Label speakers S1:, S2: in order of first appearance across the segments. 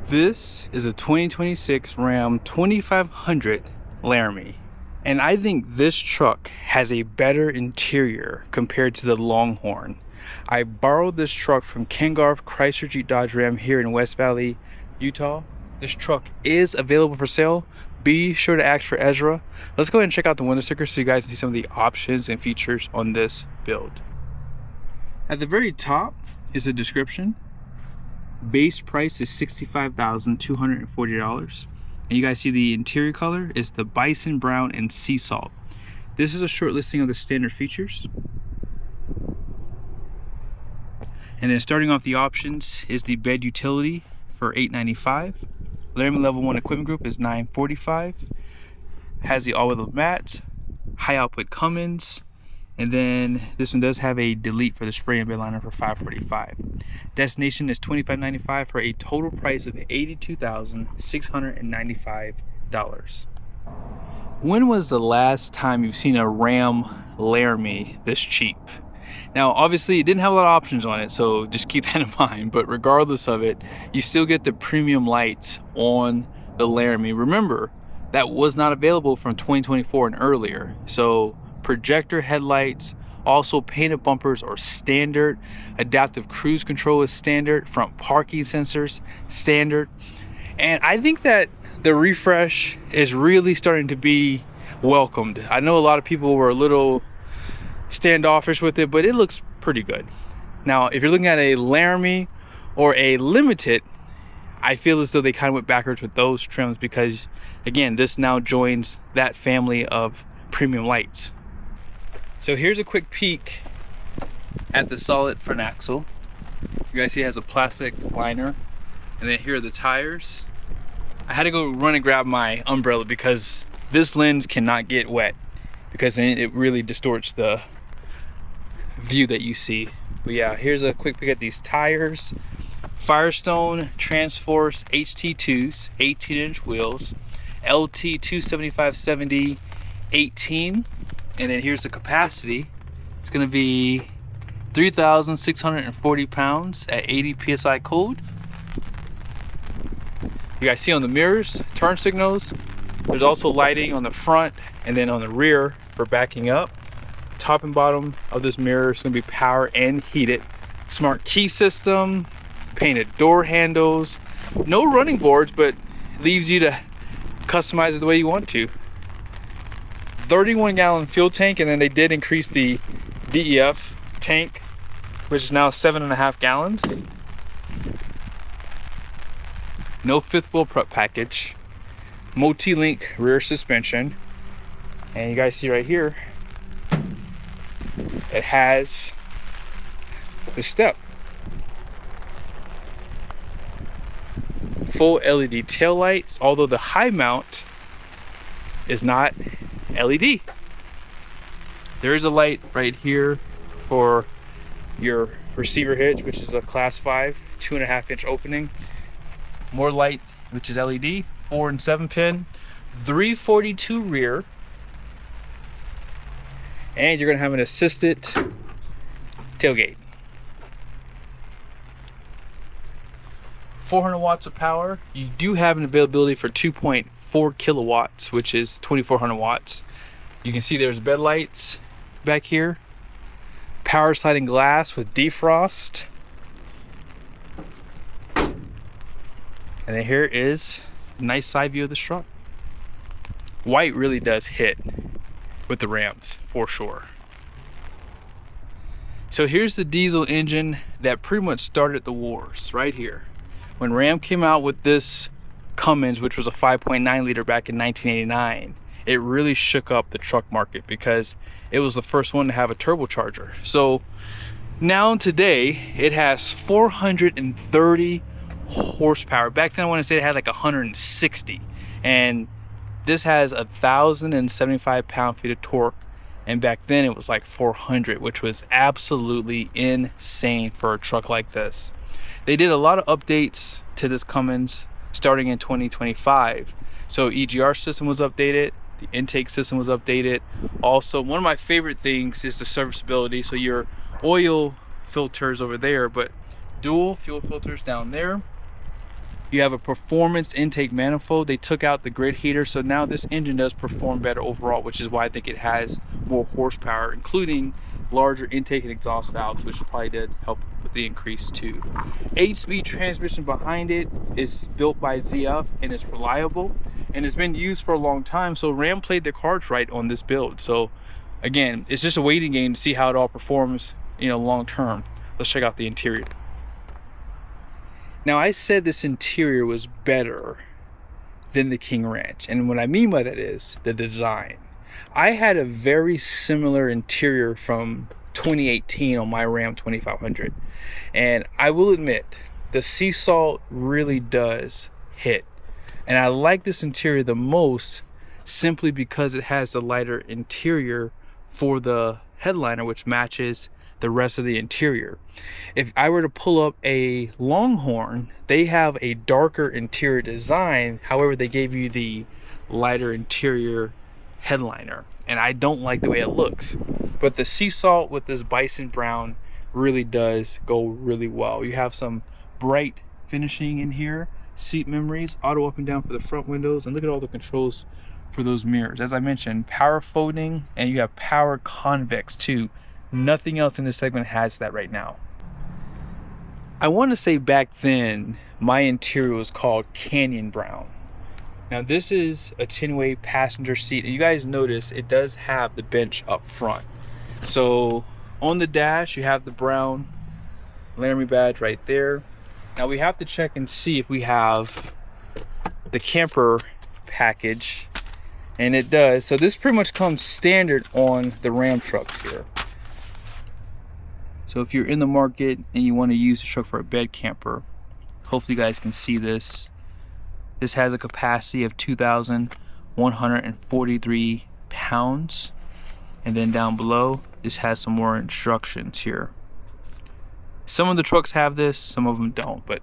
S1: This is a 2026 Ram 2500 Laramie, and I think this truck has a better interior compared to the Longhorn. I borrowed this truck from Ken Garff Chrysler Jeep Dodge Ram here in West Valley, Utah. This truck is available for sale. Be sure to ask for Ezra. Let's go ahead and check out the window sticker so you guys can see some of the options and features on this build. At the very top is a description. Base price is $65,240, and you guys see the interior color is the bison brown and sea salt. This is a short listing of the standard features, and then starting off the options is the bed utility for $895. Laramie level 1 equipment group is $945. Has the all-weather mat, high output Cummins, and then this one does have a delete for the spray and bed liner for $545. Destination is $2595 for a total price of $82,695. When was the last time you've seen a Ram Laramie this cheap? Now, obviously, it didn't have a lot of options on it, so just keep that in mind. But regardless of it, you still get the premium lights on the Laramie. Remember, that was not available from 2024 and earlier. So projector headlights, also painted bumpers are standard. Adaptive cruise control is standard. Front parking sensors, standard. And I think that the refresh is really starting to be welcomed. I know a lot of people were a little standoffish with it, but it looks pretty good. Now, if you're looking at a Laramie or a Limited, I feel as though they kind of went backwards with those trims because, again, this now joins that family of premium lights. So here's a quick peek at the solid front axle. You guys see it has a plastic liner, and then here are the tires. I had to go run and grab my umbrella because this lens cannot get wet, because then it really distorts the view that you see. But yeah, here's a quick peek at these tires. Firestone Transforce HT2s, 18-inch wheels, LT 275/70 18, and then here's the capacity. It's going to be 3,640 pounds at 80 psi cold. You guys see on the mirrors, turn signals. There's also lighting on the front and then on the rear for backing up. Top and bottom of this mirror is going to be power and heated. Smart key system, painted door handles. No running boards, but leaves you to customize it the way you want to. 31-gallon fuel tank, and then they did increase the DEF tank, which is now 7.5 gallons. No fifth wheel prep package. Multi-link rear suspension, and you guys see right here it has the step. Full LED tail lights, although the high mount is not LED. There is a light right here for your receiver hitch, which is a class 5 2.5-inch opening. More light, which is LED, 4 and 7 pin, 342 rear, and you're gonna have an assisted tailgate. 400 watts of power. You do have an availability for 2.4 kilowatts, which is 2,400 watts. You can see there's bed lights back here, power sliding glass with defrost, and then here is a nice side view of this truck. White really does hit with the Rams for sure. So here's the diesel engine that pretty much started the wars right here. When Ram came out with this Cummins, which was a 5.9 liter back in 1989, it really shook up the truck market because it was the first one to have a turbocharger. So now today it has 430 horsepower. Back then I want to say it had like 160, and this has 1,075 pound-feet of torque, and back then it was like 400, which was absolutely insane for a truck like this. They did a lot of updates to this Cummins starting in 2025. So EGR system was updated, the intake system was updated. Also, one of my favorite things is the serviceability. So your oil filters over there, but dual fuel filters down there. You have a performance intake manifold. They took out the grid heater, so now this engine does perform better overall, which is why I think it has more horsepower, including larger intake and exhaust valves, which probably did help with the increase too. 8-speed transmission behind it is built by ZF and it's reliable and it's been used for a long time, so Ram played their cards right on this build. So again, it's just a waiting game to see how it all performs, you know, long term. Let's check out the interior. Now, I said this interior was better than the King Ranch, and what I mean by that is the design. I had a very similar interior from 2018 on my Ram 2500, and I will admit the sea salt really does hit, and I like this interior the most simply because it has the lighter interior for the headliner, which matches the rest of the interior. If I were to pull up a Longhorn, they have a darker interior design, however they gave you the lighter interior headliner, and I don't like the way it looks. But the sea salt with this bison brown really does go really well. You have some bright finishing in here, seat memories, auto up and down for the front windows, and look at all the controls for those mirrors. As I mentioned, power folding, and you have power convex too. Nothing else in this segment has that right now. I want to say back then my interior was called Canyon Brown. Now this is a 10-way passenger seat, and you guys notice it does have the bench up front. So on the dash you have the brown Laramie badge right there. Now we have to check and see if we have the camper package, and it does. So this pretty much comes standard on the Ram trucks here. So if you're in the market and you want to use the truck for a bed camper, hopefully you guys can see this. This has a capacity of 2,143 pounds. And then down below, this has some more instructions here. Some of the trucks have this, some of them don't. But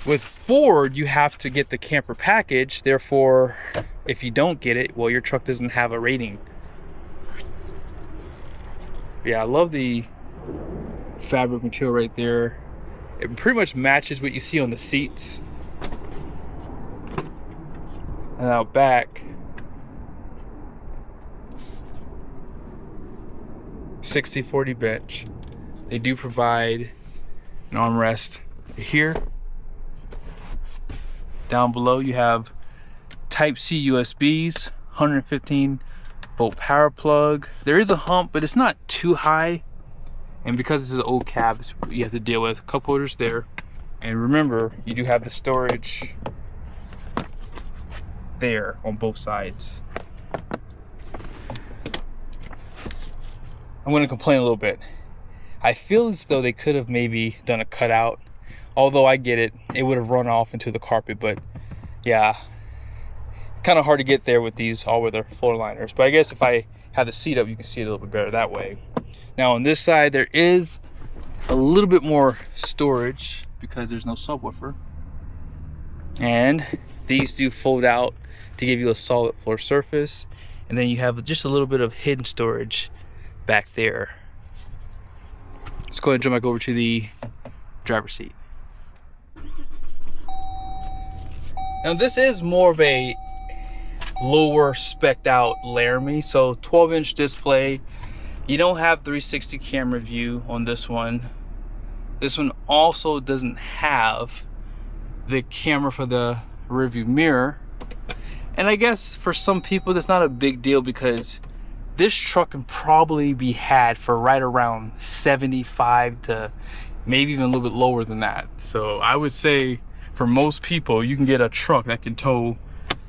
S1: with Ford, you have to get the camper package. Therefore, if you don't get it, well, your truck doesn't have a rating. Yeah, I love the fabric material right there. It pretty much matches what you see on the seats. And out back, 60/40 bench. They do provide an armrest here. Down below you have Type-C USBs, 115 volt power plug. There is a hump, but it's not too high. And because this is an old cab, you have to deal with cup holders there. And remember, you do have the storage there on both sides. I'm going to complain a little bit. I feel as though they could have maybe done a cutout. Although I get it, it would have run off into the carpet. But yeah, kind of hard to get there with these all-weather floor liners. But I guess if I have the seat up, you can see it a little bit better that way. Now on this side, there is a little bit more storage because there's no subwoofer. And these do fold out to give you a solid floor surface. And then you have just a little bit of hidden storage back there. Let's go ahead and jump back over to the driver's seat. Now this is more of a lower spec'd out Laramie. So 12-inch display. You don't have 360 camera view on this one. This one also doesn't have the camera for the rearview mirror. And I guess for some people that's not a big deal because this truck can probably be had for right around 75 to maybe even a little bit lower than that. So I would say for most people, you can get a truck that can tow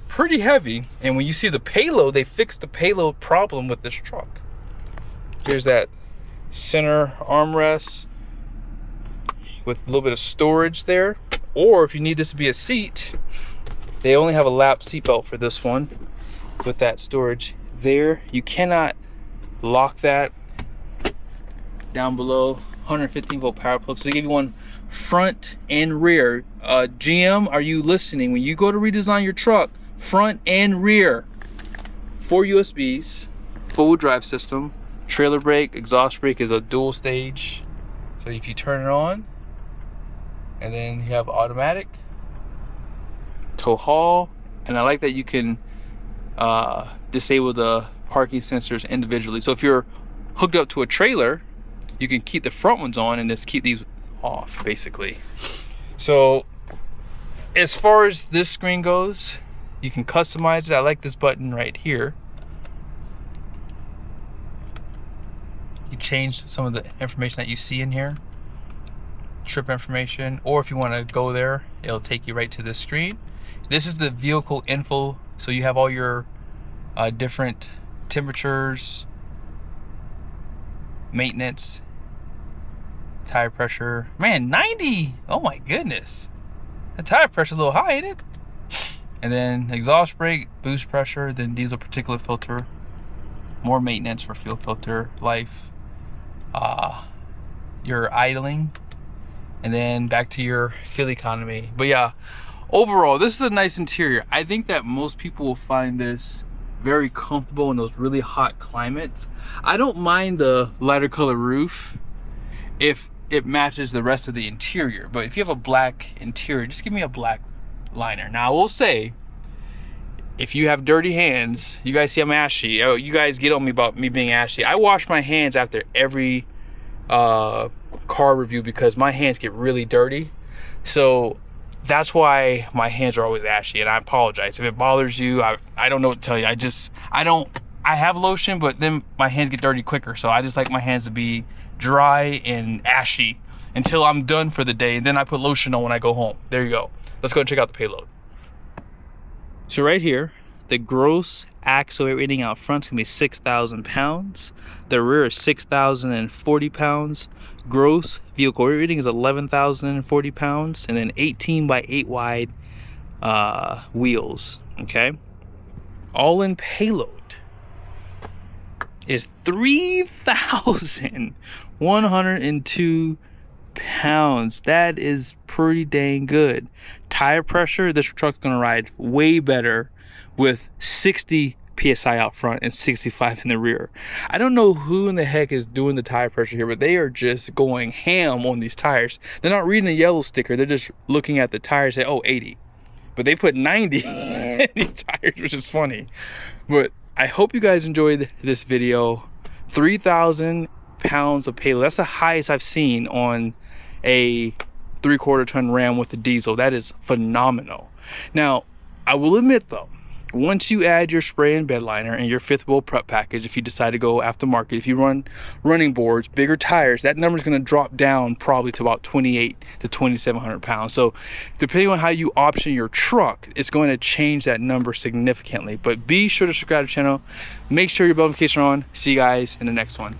S1: pretty heavy. And when you see the payload, they fixed the payload problem with this truck. Here's that center armrest with a little bit of storage there. Or if you need this to be a seat, they only have a lap seatbelt for this one with that storage there. You cannot lock that. Down below, 115 volt power plug. So they give you one front and rear. GM, are you listening? When you go to redesign your truck, front and rear. 4 USBs, full drive system. Trailer brake, exhaust brake is a dual stage. So if you turn it on, and then you have automatic, tow haul, and I like that you can disable the parking sensors individually. So if you're hooked up to a trailer, you can keep the front ones on and just keep these off, basically. So as far as this screen goes, you can customize it. I like this button right here. You change some of the information that you see in here, trip information, or if you want to go there, it'll take you right to this screen. This is the vehicle info, so you have all your different temperatures, maintenance, tire pressure. Man, 90! Oh my goodness. The tire pressure a little high, ain't it? And then exhaust brake, boost pressure, then diesel particulate filter, more maintenance for fuel filter life, your idling, and then back to your fuel economy. But yeah, overall, this is a nice interior. I think that most people will find this very comfortable in those really hot climates. I don't mind the lighter color roof if it matches the rest of the interior, but if you have a black interior, just give me a black liner. Now I will say, if you have dirty hands, you guys see I'm ashy. Oh, you guys get on me about me being ashy. I wash my hands after every car review because my hands get really dirty. So that's why my hands are always ashy, and I apologize if it bothers you. I don't know what to tell you. I have lotion, but then my hands get dirty quicker, so I just like my hands to be dry and ashy until I'm done for the day, and then I put lotion on when I go home. There you go. Let's go and check out the payload. So right here, the gross axle weight rating out front is gonna be 6,000 pounds. The rear is 6,040 pounds. Gross vehicle weight rating is 11,040 pounds, and then 18 by 8 wide wheels. Okay, all in payload is 3,102 pounds. That is pretty dang good. Tire pressure, this truck's gonna ride way better with 60 PSI out front and 65 in the rear. I don't know who in the heck is doing the tire pressure here, but they are just going ham on these tires. They're not reading the yellow sticker, they're just looking at the tires and say, oh, 80. But they put 90 in these tires, which is funny. But I hope you guys enjoyed this video. 3,000 pounds of payload. That's the highest I've seen on a 3/4 ton Ram with the diesel. That is phenomenal. Now, I will admit though, once you add your spray and bed liner and your fifth wheel prep package, if you decide to go aftermarket, if you run running boards, bigger tires, that number is going to drop down probably to about 2,800 to 2,700 pounds. So depending on how you option your truck, it's going to change that number significantly. But be sure to subscribe to the channel. Make sure your bell notifications are on. See you guys in the next one.